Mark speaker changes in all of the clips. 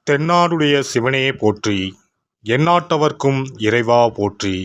Speaker 1: தென்னாடுடைய சிவனே போற்றி, எந்நாட்டவர்க்கும் இறைவா போற்றி.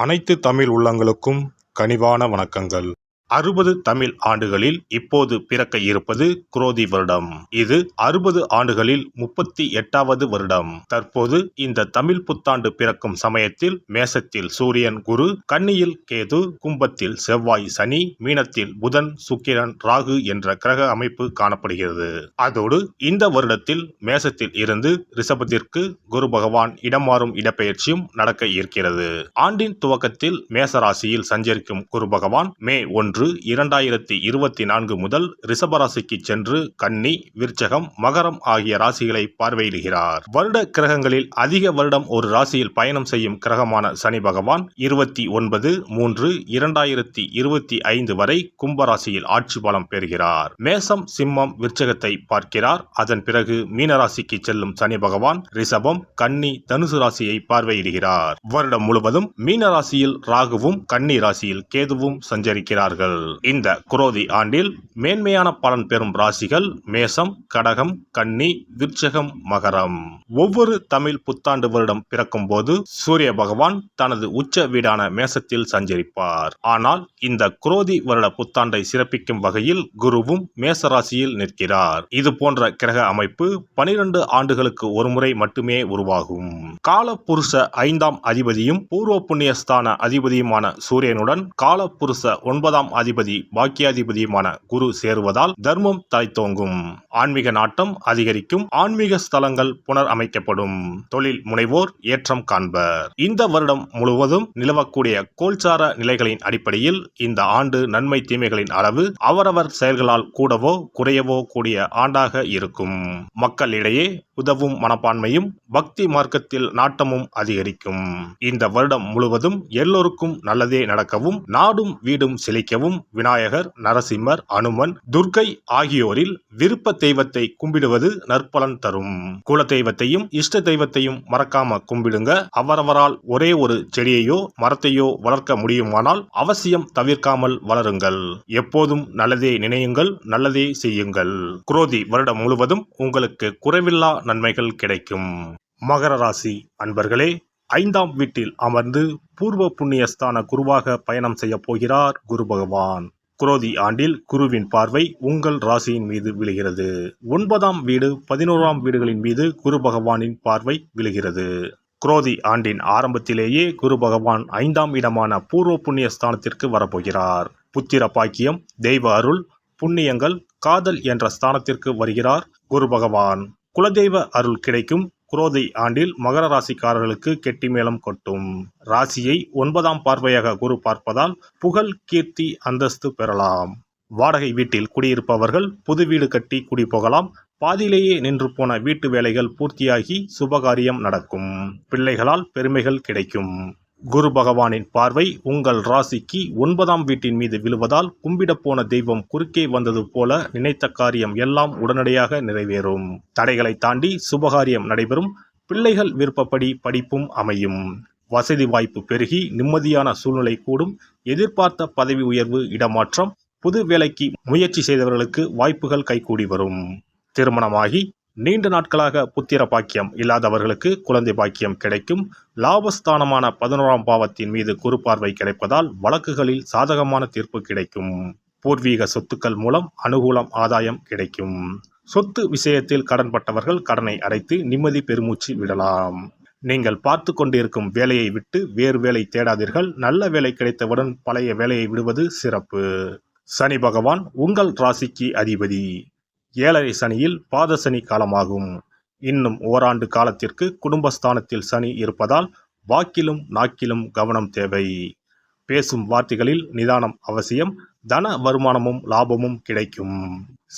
Speaker 1: அனைத்து தமிழ் உள்ளங்களுக்கும் கனிவான வணக்கங்கள். 60 தமிழ் ஆண்டுகளில் இப்போது பிறக்க இருப்பது குரோதி வருடம். இது 60 ஆண்டுகளில் 38வது வருடம். தற்போது இந்த தமிழ் புத்தாண்டு பிறக்கும் சமயத்தில் மேசத்தில் சூரியன் குரு, கன்னியில் கேது, கும்பத்தில் செவ்வாய் சனி, மீனத்தில் புதன் சுக்கிரன் ராகு என்ற கிரக அமைப்பு காணப்படுகிறது. அதோடு இந்த வருடத்தில் மேசத்தில் இருந்து ரிஷபத்திற்கு குரு பகவான் இடமாறும் இடப்பெயர்ச்சியும் நடக்க இருக்கிறது. ஆண்டின் துவக்கத்தில் மேசராசியில் சஞ்சரிக்கும் குரு பகவான் மே 1, 2024 முதல் ரிஷபராசிக்கு சென்று கன்னி, விருச்சகம், மகரம் ஆகிய ராசிகளை பார்வையிடுகிறார். வருட கிரகங்களில் அதிக வருடம் ஒரு ராசியில் பயணம் செய்யும் கிரகமான சனி பகவான் 29/3/2025 வரை கும்பராசியில் ஆட்சி பலம் பெறுகிறார். மேசம், சிம்மம், விருச்சகத்தை பார்க்கிறார். அதன் பிறகு மீனராசிக்கு செல்லும் சனி பகவான் ரிஷபம், கன்னி, தனுசு ராசியை பார்வையிடுகிறார். வருடம் முழுவதும் மீனராசியில் ராகுவும் கன்னி ராசியில் கேதுவும் சஞ்சரிக்கிறார்கள். இந்த குரோதி ஆண்டில் மேன்மையான பலன் பெறும் ராசிகள் மேசம், கடகம், கன்னி, விருச்சகம், மகரம். ஒவ்வொரு தமிழ் புத்தாண்டு வருடம் பிறக்கும் போது சூரிய பகவான் தனது உச்ச வீடான மேசத்தில் சஞ்சரிப்பார். ஆனால் இந்த குரோதி வருட புத்தாண்டை சிறப்பிக்கும் வகையில் குருவும் மேசராசியில் நிற்கிறார். இது போன்ற கிரக அமைப்பு 12 ஆண்டுகளுக்கு ஒருமுறை மட்டுமே உருவாகும். கால புருஷ 5ஆம் அதிபதியும் பூர்வ புண்ணியஸ்தான அதிபதியுமான சூரியனுடன் கால புருஷ 9ஆம் அதிபதி பாக்கியாதிபதியுமான குரு சேருவதால் தர்மம் தலைத்தோங்கும், ஆன்மீக நாட்டம் அதிகரிக்கும், ஆன்மீக ஸ்தலங்கள் புனர் அமைக்கப்படும், தொழில் முனைவோர் ஏற்றம் காண்பர். இந்த வருடம் முழுவதும் நிலவக்கூடிய கோல்சார நிலைகளின் அடிப்படையில் இந்த ஆண்டு நன்மை தீமைகளின் அளவு அவரவர் செயல்களால் கூடவோ குறையவோ கூடிய ஆண்டாக இருக்கும். மக்களிடையே உதவும் மனப்பான்மையும் பக்தி மார்க்கத்தில் நாட்டமும் அதிகரிக்கும். இந்த வருடம் முழுவதும் எல்லோருக்கும் நல்லதே நடக்கவும், நாடும் வீடும் செழிக்கவும் விநாயகர், நரசிம்மர், அனுமன், துர்க்கை ஆகியோரில் விருப்ப தெய்வத்தை கும்பிடுவது நற்பலன் தரும். குல தெய்வத்தையும் இஷ்ட தெய்வத்தையும் மறக்காம கும்பிடுங்க. அவரவரால் ஒரே ஒரு செடியையோ மரத்தையோ வளர்க்க முடியுமானால் அவசியம் தவிர்க்காமல் வளருங்கள். எப்போதும் நல்லதே நினையுங்கள், நல்லதே செய்யுங்கள். குரோதி வருடம் முழுவதும் உங்களுக்கு குறைவில்லா நன்மைகள் கிடைக்கும். மகர ராசி அன்பர்களே, 5ஆம் வீட்டில் அமர்ந்து பூர்வ புண்ணியஸ்தான குருவாக பயணம் செய்ய போகிறார் குரு பகவான். குரோதி ஆண்டில் குருவின் பார்வை உங்கள் ராசியின் மீது விழுகிறது. 9ஆம் வீடு, 11ஆம் வீடுகளின் மீது குரு பகவானின் பார்வை விழுகிறது. குரோதி ஆண்டின் ஆரம்பத்திலேயே குரு பகவான் 5ஆம் இடமான பூர்வ புண்ணியஸ்தானத்திற்கு வரப்போகிறார். புத்திர பாக்கியம், தெய்வ அருள், புண்ணியங்கள், காதல் என்ற ஸ்தானத்திற்கு வருகிறார் குரு பகவான். குலதெய்வ அருள் கிடைக்கும். குரோதி ஆண்டில் மகர ராசிக்காரர்களுக்கு கெட்டி மேளம் கொட்டும். ராசியை 9ஆம் பார்வையாக குரு பார்ப்பதால் புகழ், கீர்த்தி, அந்தஸ்து பெறலாம். வாடகை வீட்டில் குடியிருப்பவர்கள் புது வீடு கட்டி குடி போகலாம். பாதியிலேயே நின்று போன வீட்டு வேலைகள் பூர்த்தியாகி சுபகாரியம் நடக்கும். பிள்ளைகளால் பெருமைகள் கிடைக்கும். குரு பகவானின் பார்வை உங்கள் ராசிக்கு 9ஆம் வீட்டின் மீது விழுவதால் கும்பிட போன தெய்வம் குறுக்கே வந்தது போல நினைத்த காரியம் எல்லாம் உடனடியாக நிறைவேறும். தடைகளை தாண்டி சுபகாரியம் நடைபெறும். பிள்ளைகள் விருப்பப்படி படிப்பும் அமையும். வசதி வாய்ப்பு பெருகி நிம்மதியான சூழ்நிலை கூடும். எதிர்பார்த்த பதவி உயர்வு, இடமாற்றம், புது வேலைக்கு முயற்சி செய்தவர்களுக்கு வாய்ப்புகள் கைகூடி வரும். திருமணமாகி நீண்ட நாட்களாக புத்திர பாக்கியம் இல்லாதவர்களுக்கு குழந்தை பாக்கியம் கிடைக்கும். லாபஸ்தானமான 11ஆம் பாவத்தின் மீது குரு பார்வை கிடைப்பதால் வழக்குகளில் சாதகமான தீர்ப்பு கிடைக்கும். பூர்வீக சொத்துக்கள் மூலம் அனுகூலம், ஆதாயம் கிடைக்கும். சொத்து விஷயத்தில் கடன்பட்டவர்கள் கடனை அடைத்து நிம்மதி பெருமூச்சு விடலாம். நீங்கள் பார்த்து கொண்டிருக்கும் வேலையை விட்டு வேறு வேலை தேடாதீர்கள். நல்ல வேலை கிடைத்தவுடன் பழைய வேலையை விடுவது சிறப்பு. சனி பகவான் உங்கள் ராசிக்கு அதிபதி. 7.5 சனியில் பாத சனி காலமாகும். இன்னும் ஓராண்டு காலத்திற்கு குடும்பஸ்தானத்தில் சனி இருப்பதால் வாக்கிலும் நாக்கிலும் கவனம் தேவை. பேசும் வார்த்தைகளில் நிதானம் அவசியம். தன வருமானமும் லாபமும் கிடைக்கும்.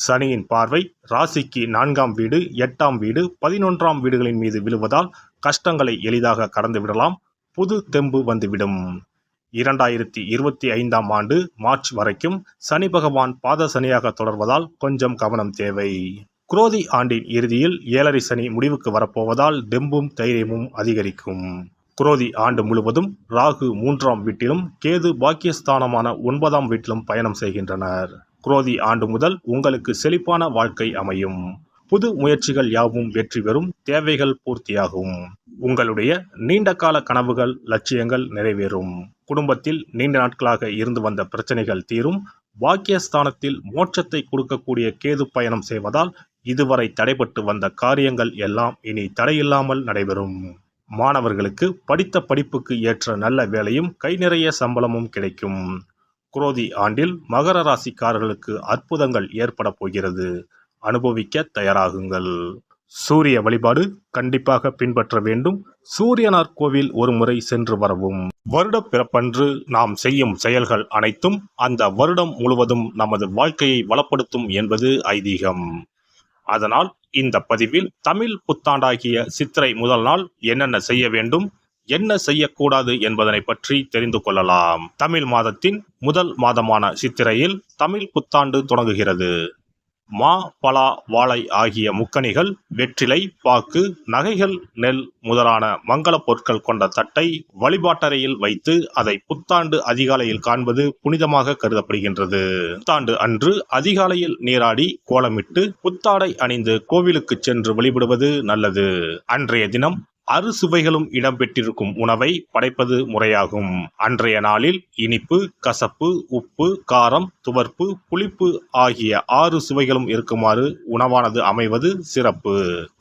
Speaker 1: சனியின் பார்வை ராசிக்கு 4ஆம் வீடு, 8ஆம் வீடு, 11ஆம் வீடுகளின் மீது விழுவதால் கஷ்டங்களை எளிதாக கடந்து விடலாம். புது தெம்பு வந்துவிடும். 2025ஆம் ஆண்டு மார்ச் வரைக்கும் சனி பகவான் பாத சனியாக தொடர்வதால் கொஞ்சம் கவனம் தேவை. குரோதி ஆண்டின் இறுதியில் 7.5 சனி முடிவுக்கு வரப்போவதால் தெம்பும் தைரியமும் அதிகரிக்கும். குரோதி ஆண்டு முழுவதும் ராகு 3ஆம் வீட்டிலும் கேது பாக்கியஸ்தானமான 9ஆம் வீட்டிலும் பயணம் செய்கின்றனர். குரோதி ஆண்டு முதல் உங்களுக்கு செழிப்பான வாழ்க்கை அமையும். புது முயற்சிகள் யாவும் வெற்றி பெறும், தேவைகள் பூர்த்தியாகும். உங்களுடைய நீண்டகால கனவுகள், லட்சியங்கள் நிறைவேறும். குடும்பத்தில் நீண்ட நாட்களாக இருந்து வந்த பிரச்சனைகள் தீரும். பாக்கியஸ்தானத்தில் மோட்சத்தை கொடுக்கக்கூடிய கேது பயணம் செய்வதால் இதுவரை தடைபட்டு வந்த காரியங்கள் எல்லாம் இனி தடையில்லாமல் நடைபெறும். மாணவர்களுக்கு படித்த படிப்புக்கு ஏற்ற நல்ல வேலையும் கை நிறைய சம்பளமும் கிடைக்கும். குரோதி ஆண்டில் மகர ராசிக்காரர்களுக்கு அற்புதங்கள் ஏற்பட போகிறது. அனுபவிக்க தயாராகுங்கள். சூரிய வழிபாடு கண்டிப்பாக பின்பற்ற வேண்டும். சூரியனார் கோவில் ஒரு முறை சென்று வரவும். வருட பிறப்பன்று நாம் செய்யும் செயல்கள் அனைத்தும் அந்த வருடம் முழுவதும் நமது வாழ்க்கையை வளப்படுத்தும் என்பது ஐதீகம். அதனால் இந்த பதிவில் தமிழ் புத்தாண்டாகிய சித்திரை முதல் நாள் என்னென்ன செய்ய வேண்டும், என்ன செய்யக்கூடாது என்பதனை பற்றி தெரிந்து கொள்ளலாம். தமிழ் மாதத்தின் முதல் மாதமான சித்திரையில் தமிழ் புத்தாண்டு தொடங்குகிறது. மா, பலா, வாழை ஆகிய முக்கணிகள், வெற்றிலை, பாக்கு, நகைகள், நெல் முதலான மங்கள பொருட்கள் கொண்ட தட்டை வழிபாட்டறையில் வைத்து அதை புத்தாண்டு அதிகாலையில் காண்பது புனிதமாக கருதப்படுகின்றது. புத்தாண்டு அன்று அதிகாலையில் நீராடி கோலமிட்டு புத்தாடை அணிந்து கோவிலுக்கு சென்று வழிபடுவது நல்லது. அன்றைய தினம் அறுசுவைகளும் இடம்பெற்றிருக்கும் உணவை படைப்பது முறையாகும். அன்றைய நாளில் இனிப்பு, கசப்பு, உப்பு, காரம், துவர்ப்பு, புளிப்பு ஆகிய 6 சுவைகளும் இருக்குமாறு உணவானது அமைவது சிறப்பு.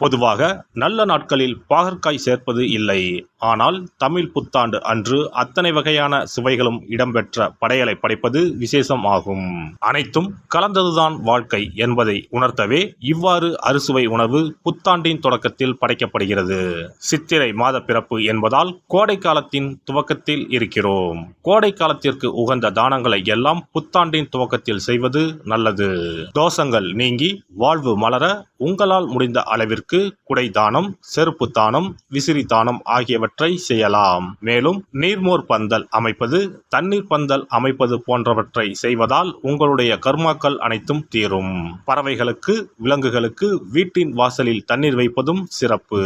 Speaker 1: பொதுவாக நல்ல நாட்களில் பாகற்காய் சேர்ப்பது இல்லை. ஆனால் தமிழ் புத்தாண்டு அன்று அத்தனை வகையான சுவைகளும் இடம்பெற்ற படையலை படைப்பது விசேஷம் ஆகும். அனைத்தும் கலந்ததுதான் வாழ்க்கை என்பதை உணர்த்தவே இவ்வாறு அறுசுவை உணவு புத்தாண்டின் தொடக்கத்தில் படைக்கப்படுகிறது. சித்திரை மாத பிறப்பு என்பதால் கோடை காலத்தின் துவக்கத்தில் இருக்கிறோம். கோடை காலத்திற்கு உகந்த தானங்களை எல்லாம் புத்தாண்டின் துவக்கத்தில் செய்வது நல்லது. தோஷங்கள் நீங்கி வாழ்வு மலர உங்களால் முடிந்த அளவிற்கு குடை தானம், செருப்பு தானம், விசிறி தானம் ஆகியவற்றை செய்யலாம். மேலும் நீர்மோர் பந்தல் அமைப்பது, தண்ணீர் பந்தல் அமைப்பது போன்றவற்றை செய்வதால் உங்களுடைய கர்மாக்கள் அனைத்தும் தீரும். பறவைகளுக்கு, விலங்குகளுக்கு வீட்டின் வாசலில் தண்ணீர் வைப்பதும் சிறப்பு.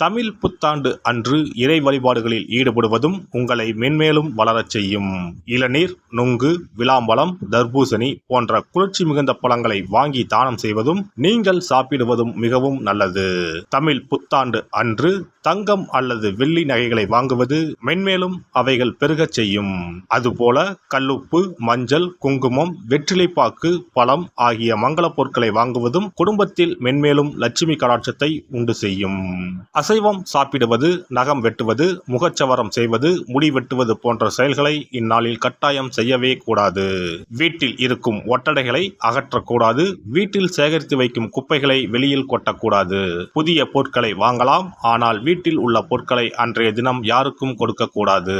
Speaker 1: தமிழ் புத்தாண்டு அன்று இறை வழிபாடுகளில் ஈடுபடுவதும் உங்களை மென்மேலும் வளரச் செய்யும். இளநீர், நுங்கு, விளாம்பழம், தர்பூசணி போன்ற குளிர்ச்சி மிகுந்த பழங்களை வாங்கி தானம் செய்வதும் நீங்கள் சாப்பிடுவதும் மிகவும் நல்லது. தமிழ் புத்தாண்டு அன்று தங்கம் அல்லது வெள்ளி நகைகளை வாங்குவது மென்மேலும் அவைகள் பெருகச் செய்யும். அதுபோல கல்லுப்பு, மஞ்சள், குங்குமம், வெற்றிலைப்பாக்கு, பழம் ஆகிய மங்கள பொருட்களை வாங்குவதும் குடும்பத்தில் மென்மேலும் லட்சுமி கடாட்சத்தை உண்டு செய்யும். அசைவம் சாப்பிடுவது, நகம் வெட்டுவது, முகச்சவரம் செய்வது, முடி வெட்டுவது போன்ற செயல்களை இந்நாளில் கட்டாயம் செய்யவே கூடாது. வீட்டில் இருக்கும் ஒட்டடைகளை அகற்றக்கூடாது. வீட்டில் சேகரித்து வைக்கும் குப்பைகளை வெளியில் கொட்டக்கூடாது. புதிய பொருட்களை வாங்கலாம், ஆனால் வீட்டில் உள்ள பொருட்களை அன்றைய தினம் யாருக்கும் கொடுக்கக்கூடாது.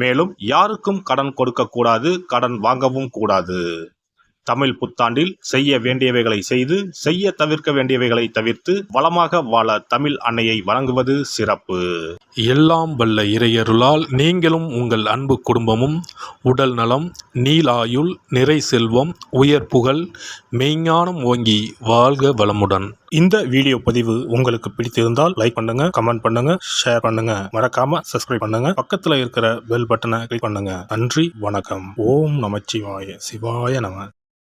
Speaker 1: மேலும் யாருக்கும் கடன் கொடுக்கக்கூடாது, கடன் வாங்கவும் கூடாது. தமிழ் புத்தாண்டில் செய்ய வேண்டியவைகளை செய்து, செய்ய தவிர்க்க வேண்டியவைகளை தவிர்த்து வளமாக வாழ தமிழ் அன்னையை வணங்குவது சிறப்பு.
Speaker 2: எல்லாம் வல்ல இறையருளால் நீங்களும் உங்கள் அன்பு குடும்பமும் உடல் நலம், நீலாயுள், நிறை செல்வம், உயர் புகழ், மெய்ஞானம் ஓங்கி வாழ்க வளமுடன்.
Speaker 1: இந்த வீடியோ பதிவு உங்களுக்கு பிடித்திருந்தால் லைக் பண்ணுங்க, கமெண்ட் பண்ணுங்க, ஷேர் பண்ணுங்க. மறக்காம சப்ஸ்கிரைப் பண்ணுங்க. பக்கத்துல இருக்கிற பெல் பட்டனை கிளிக் பண்ணுங்க. நன்றி, வணக்கம். ஓம் நமச்சிவாய. சிவாய நம.